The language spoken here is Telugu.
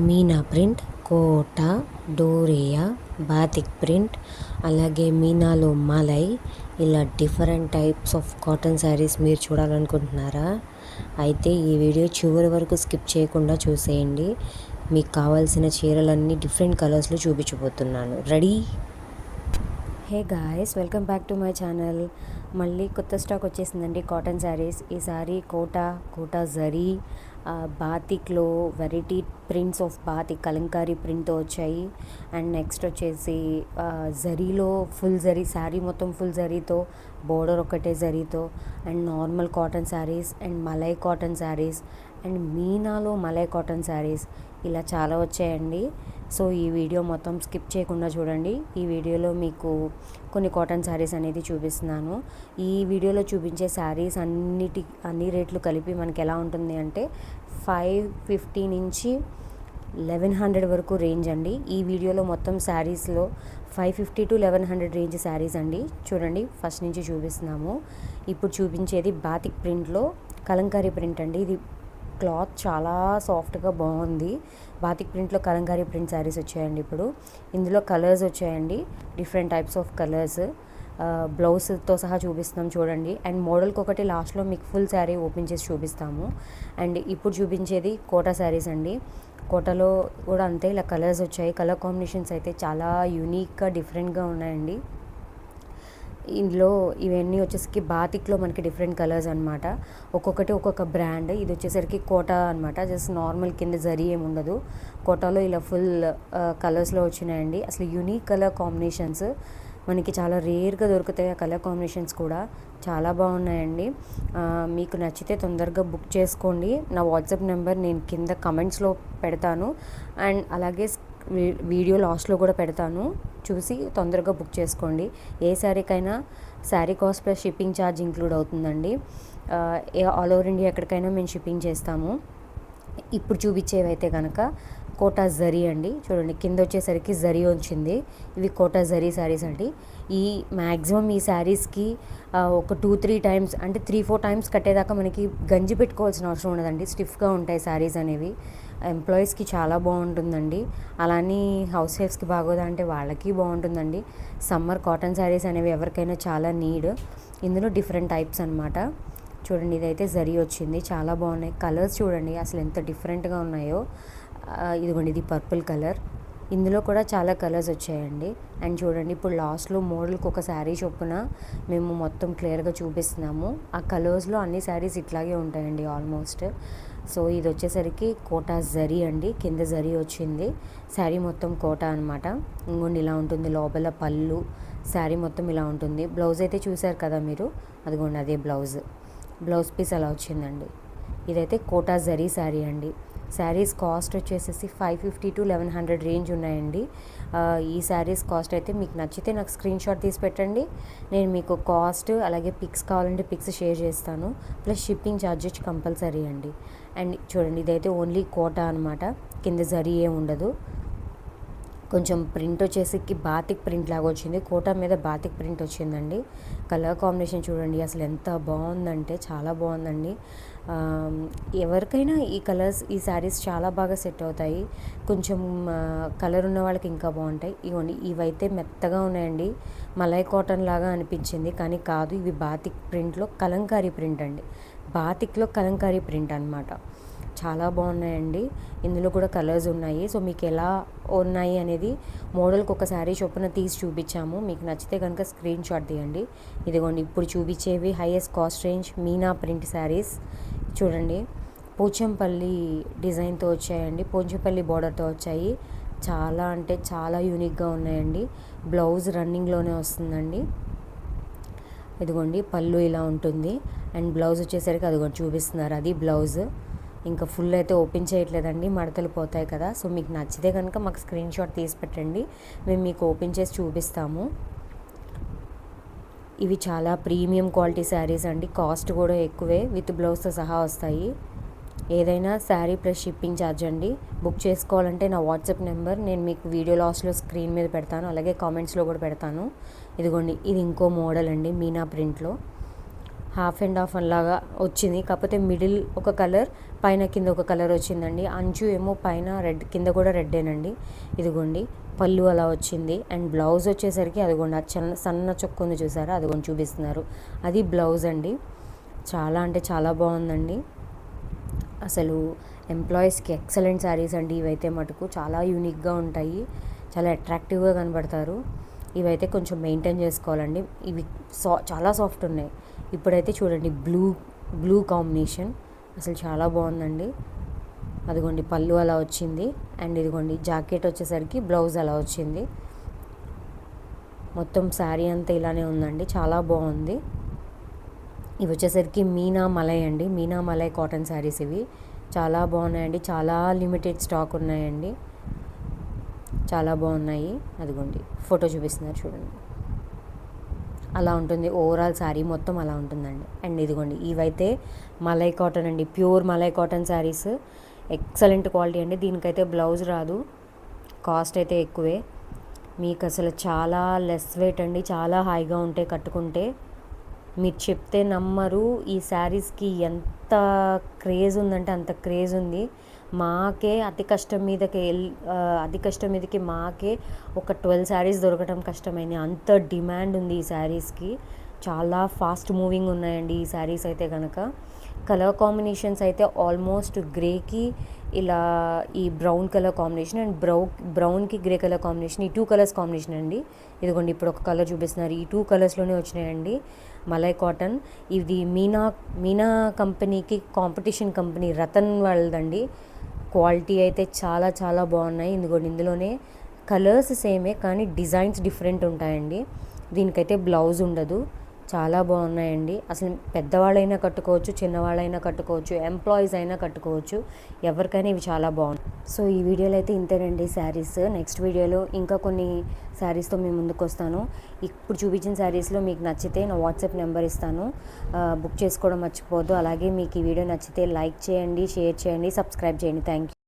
మీనా ప్రింట్, కోట, డోరియా, బాతిక్ ప్రింట్, అలాగే మీనాలో మలై, ఇలా different types of cotton saris మీరు చూడాలనుకుంటున్నారా? అయితే ఈ వీడియో చివరి వరకు స్కిప్ చేయకుండా చూసేయండి. మీకు కావాల్సిన చీరలన్నీ డిఫరెంట్ కలర్స్లో చూపించబోతున్నాను. Ready? Hey guys, welcome back to my channel. మళ్ళీ కొత్త స్టాక్ వచ్చేసిందండి కాటన్ శారీస్. ఈసారి కోటా జరీ బాతిక్లో variety prints of batik Kalamkari ప్రింట్తో వచ్చాయి. అండ్ నెక్స్ట్ వచ్చేసి జరీలో ఫుల్ జరీ శారీ మొత్తం ఫుల్ జరీతో, బోర్డర్ ఒకటే జరీతో, and normal cotton sarees and malai cotton sarees and మీనాలో మలై కాటన్ శారీస్ ఇలా చాలా వచ్చాయండి. సో ఈ వీడియో మొత్తం స్కిప్ చేయకుండా చూడండి. ఈ వీడియోలో మీకు కొన్ని కాటన్ శారీస్ అనేది చూపిస్తున్నాను. ఈ వీడియోలో చూపించే శారీస్ అన్ని రేట్లు కలిపి మనకి ఎలా ఉంటుంది అంటే 550 నుంచి 1100 వరకు రేంజ్ అండి. ఈ వీడియోలో మొత్తం శారీస్లో 550 to 1100 రేంజ్ శారీస్ అండి. చూడండి, ఫస్ట్ నుంచి చూపిస్తున్నాము. ఇప్పుడు చూపించేది బాతిక్ ప్రింట్లో కలంకారీ ప్రింట్ అండి. ఇది క్లాత్ చాలా సాఫ్ట్గా బాగుంది. బాతిక్ ప్రింట్లో కలంకారీ ప్రింట్ శారీస్ వచ్చాయండి. ఇప్పుడు ఇందులో కలర్స్ వచ్చాయండి, డిఫరెంట్ టైప్స్ ఆఫ్ కలర్స్. బ్లౌజ్తో సహా చూపిస్తున్నాం చూడండి. అండ్ మోడల్కి ఒకటి లాస్ట్లో మీకు ఫుల్ శారీ ఓపెన్ చేసి చూపిస్తాము. అండ్ ఇప్పుడు చూపించేది కోటా శారీస్ అండి. కోటలో కూడా అంతే, ఇలా కలర్స్ వచ్చాయి. కలర్ కాంబినేషన్స్ అయితే చాలా యూనిక్గా డిఫరెంట్గా ఉన్నాయండి. ఇందులో ఇవన్నీ వచ్చేసరికి బాతిక్లో మనకి డిఫరెంట్ కలర్స్ అనమాట. ఒక్కొక్కటి ఒక్కొక్క బ్రాండ్. ఇది వచ్చేసరికి కోటా అనమాట. జస్ట్ నార్మల్ కింద జరీ ఏమి ఉండదు. కోటాలో ఇలా ఫుల్ కలర్స్లో వచ్చినాయండి. అసలు యూనిక్ కలర్ కాంబినేషన్స్ మనకి చాలా రేర్గా దొరుకుతాయి. ఆ కలర్ కాంబినేషన్స్ కూడా చాలా బాగున్నాయండి. మీకు నచ్చితే తొందరగా బుక్ చేసుకోండి. నా వాట్సాప్ నెంబర్ నేను కింద కమెంట్స్లో పెడతాను. అండ్ అలాగే వీడియో లాస్ట్లో కూడా పెడతాను, చూసి తొందరగా బుక్ చేసుకోండి. ఏ శారీకైనా saree cost plus shipping charge include అవుతుందండి. ఆల్ ఓవర్ ఇండియా ఎక్కడికైనా మేము షిప్పింగ్ చేస్తాము. ఇప్పుడు చూపించేవైతే కనుక కోటా జరీ అండి. చూడండి, కింద వచ్చేసరికి జరీ వచ్చింది. ఇవి కోటా జరీ శారీస్ అండి. ఈ మ్యాక్సిమం ఈ శారీస్కి ఒక 2-3 టైమ్స్ అంటే 3-4 టైమ్స్ కట్టేదాకా మనకి గంజి పెట్టుకోవాల్సిన అవసరం ఉండదండి. స్టిఫ్గా ఉంటాయి శారీస్ అనేవి. ఎంప్లాయీస్కి చాలా బాగుంటుందండి. అలానే హౌస్ వైఫ్స్కి బాగోదా అంటే వాళ్ళకి బాగుంటుందండి. సమ్మర్ కాటన్ శారీస్ అనేవి ఎవరికైనా చాలా నీడ్. ఇందులో డిఫరెంట్ టైప్స్ అనమాట. చూడండి, ఇదైతే జరీ వచ్చింది. చాలా బాగున్నాయి కలర్స్. చూడండి అసలు ఎంత డిఫరెంట్గా ఉన్నాయో. ఇదిగోండి, ఇది పర్పుల్ కలర్. ఇందులో కూడా చాలా కలర్స్ వచ్చాయండి. అండ్ చూడండి, ఇప్పుడు లాస్ట్లో మోడల్కి ఒక శారీ చొప్పున మేము మొత్తం క్లియర్గా చూపిస్తున్నాము. ఆ కలర్స్లో అన్ని శారీస్ ఇట్లాగే ఉంటాయండి ఆల్మోస్ట్. సో ఇది వచ్చేసరికి కోటా జరీ అండి. కింద జరీ వచ్చింది. శారీ మొత్తం కోటా అనమాట. ఇంకొండి ఇలా ఉంటుంది. లోపల పళ్ళు, శారీ మొత్తం ఇలా ఉంటుంది. బ్లౌజ్ అయితే చూసారు కదా మీరు, అదిగోండి అదే బ్లౌజ్ పీస్ అలా వచ్చిందండి. ఇదైతే కోటా జరీ శారీ అండి. శారీస్ కాస్ట్ వచ్చేసేసి 550 to 1100 రేంజ్ ఉన్నాయండి. ఈ శారీస్ కాస్ట్ అయితే మీకు నచ్చితే నాకు స్క్రీన్ షాట్ తీసి పెట్టండి. నేను మీకు కాస్ట్ అలాగే పిక్స్ కావాలంటే పిక్స్ షేర్ చేస్తాను. ప్లస్ షిప్పింగ్ ఛార్జెస్ కంపల్సరీ అండి. అండ్ చూడండి, ఇదైతే ఓన్లీ కోటా అనమాట. కింద జరీ ఏం ఉండదు. కొంచెం ప్రింట్ వచ్చేసి బాతిక్ ప్రింట్ లాగా వచ్చింది. కోటా మీద బాతిక్ ప్రింట్ వచ్చిందండి. కలర్ కాంబినేషన్ చూడండి అసలు ఎంత బాగుందంటే చాలా బాగుందండి. ఎవరికైనా ఈ కలర్స్, ఈ శారీస్ చాలా బాగా సెట్ అవుతాయి. కొంచెం కలర్ ఉన్న వాళ్ళకి ఇంకా బాగుంటాయి. ఇవ్వండి, ఇవైతే మెత్తగా ఉన్నాయండి. మలై కాటన్ లాగా అనిపించింది కానీ కాదు. ఇవి బాతిక్ ప్రింట్లో కలంకారీ ప్రింట్ అండి. బాతిక్లో కలంకారీ ప్రింట్ అనమాట. చాలా బాగున్నాయండి. ఇందులో కూడా కలర్స్ ఉన్నాయి. సో మీకు ఎలా ఉన్నాయి అనేది మోడల్కి ఒక శారీ చొప్పున తీసి చూపించాము. మీకు నచ్చితే కనుక స్క్రీన్ షాట్ తీయండి. ఇదిగోండి, ఇప్పుడు చూపించేవి highest cost range Meena print sarees. చూడండి, పోచంపల్లి డిజైన్తో వచ్చాయండి. పోచంపల్లి బార్డర్తో వచ్చాయి. చాలా అంటే చాలా యూనిక్గా ఉన్నాయండి. బ్లౌజ్ రన్నింగ్లోనే వస్తుందండి. ఇదిగోండి, పళ్ళు ఇలా ఉంటుంది. అండ్ బ్లౌజ్ వచ్చేసరికి అదిగోండి చూపిస్తున్నారు, అది బ్లౌజ్. ఇంకా ఫుల్ అయితే ఓపెన్ చేయట్లేదండి, మడతలు పోతాయి కదా. సో మీకు నచ్చితే కనుక మాకు స్క్రీన్ షాట్ తీసి పెట్టండి, మేము మీకు ఓపెన్ చేసి చూపిస్తాము. ఇవి చాలా ప్రీమియం క్వాలిటీ శారీస్ అండి. కాస్ట్ కూడా ఎక్కువే, విత్ బ్లౌజ్తో సహా వస్తాయి. ఏదైనా శారీ ప్లస్ షిప్పింగ్ ఛార్జ్ అండి. బుక్ చేసుకోవాలంటే నా వాట్సాప్ నెంబర్ నేను మీకు వీడియో లాస్ట్లో స్క్రీన్ మీద పెడతాను, అలాగే కామెంట్స్లో కూడా పెడతాను. ఇదిగోండి, ఇది ఇంకో మోడల్ అండి మీనా ప్రింట్లో. హాఫ్ అండ్ హాఫ్ అలాగా వచ్చింది. కాకపోతే మిడిల్ ఒక కలర్, పైన కింద ఒక కలర్ వచ్చిందండి. అంచు ఏమో పైన రెడ్, కింద కూడా రెడ్డేనండి. ఇదిగోండి పళ్ళు అలా వచ్చింది. అండ్ బ్లౌజ్ వచ్చేసరికి అదిగోండి ఆ సన్న చొక్కు ఉంది చూసారా, అదిగోండి చూపిస్తున్నారు, అది బ్లౌజ్ అండి. చాలా అంటే చాలా బాగుందండి. అసలు ఎంప్లాయీస్కి ఎక్సలెంట్ శారీస్ అండి ఇవైతే. మటుకు చాలా యూనిక్గా ఉంటాయి, చాలా అట్రాక్టివ్గా కనబడతారు. ఇవైతే కొంచెం మెయింటైన్ చేసుకోవాలండి. ఇవి చాలా సాఫ్ట్ ఉన్నాయి. ఇప్పుడైతే చూడండి బ్లూ కాంబినేషన్ అసలు చాలా బాగుందండి. అదిగోండి పళ్ళు అలా వచ్చింది. అండ్ ఇదిగోండి జాకెట్ వచ్చేసరికి బ్లౌజ్ అలా వచ్చింది. మొత్తం శారీ అంతా ఇలానే ఉందండి, చాలా బాగుంది. ఇవి వచ్చేసరికి మీనా మలై అండి, మీనా మలై కాటన్ శారీస్ ఇవి. చాలా బాగున్నాయండి, చాలా లిమిటెడ్ స్టాక్ ఉన్నాయండి, చాలా బాగున్నాయి. అదిగోండి ఫోటో చూపిస్తున్నారు చూడండి, అలా ఉంటుంది ఓవరాల్ శారీ మొత్తం అలా ఉంటుందండి. అండ్ ఇదిగోండి ఇవైతే మలై కాటన్ అండి, pure malai cotton saris. Excellent quality అండి. దీనికైతే బ్లౌజ్ రాదు, కాస్ట్ అయితే ఎక్కువే. మీకు అసలు చాలా లెస్ వెయిట్ అండి, చాలా హాయిగా ఉంటాయి కట్టుకుంటే. మీరు చెప్తే నమ్మరు, ఈ శారీస్కి ఎంత క్రేజ్ ఉందంటే అంత క్రేజ్ ఉంది. మాకే అతి కష్టం మీదకి మాకే ఒక 12 శారీస్ దొరకడం కష్టమైంది, అంత డిమాండ్ ఉంది ఈ శారీస్కి. చాలా ఫాస్ట్ మూవింగ్ ఉన్నాయండి ఈ శారీస్ అయితే కనుక. కలర్ కాంబినేషన్స్ అయితే ఆల్మోస్ట్ గ్రేకి ఇలా ఈ బ్రౌన్ కలర్ కాంబినేషన్, అండ్ బ్రౌన్కి గ్రే కలర్ కాంబినేషన్, ఈ 2 కలర్స్ కాంబినేషన్ అండి. ఇదిగోండి ఇప్పుడు ఒక కలర్ చూపిస్తున్నారు, ఈ 2 కలర్స్లోనే వచ్చినాయండి మలై కాటన్. ఇది మీనా కంపెనీకి కాంపిటీషన్ కంపెనీ రతన్ వాళ్ళదండి. క్వాలిటీ అయితే చాలా చాలా బాగున్నాయి. ఇందులోనే కలర్స్ సేమే కానీ డిజైన్స్ డిఫరెంట్ ఉంటాయండి. దీనికైతే బ్లౌజ్ ఉండదు. చాలా బాగున్నాయండి. అసలు పెద్దవాళ్ళైనా కట్టుకోవచ్చు, చిన్నవాళ్ళైనా కట్టుకోవచ్చు, ఎంప్లాయీస్ అయినా కట్టుకోవచ్చు, ఎవరికైనా ఇవి చాలా బాగుంది. సో ఈ వీడియోలో అయితే ఇంతేనండి శారీస్. నెక్స్ట్ వీడియోలో ఇంకా కొన్ని శారీస్తో మేము ముందుకు వస్తాను. ఇప్పుడు చూపించిన శారీస్లో మీకు నచ్చితే నా వాట్సాప్ నెంబర్ ఇస్తాను, బుక్ చేసుకోవడం మర్చిపోవద్దు. అలాగే మీకు ఈ వీడియో నచ్చితే లైక్ చేయండి, షేర్ చేయండి, సబ్స్క్రైబ్ చేయండి. Thank you.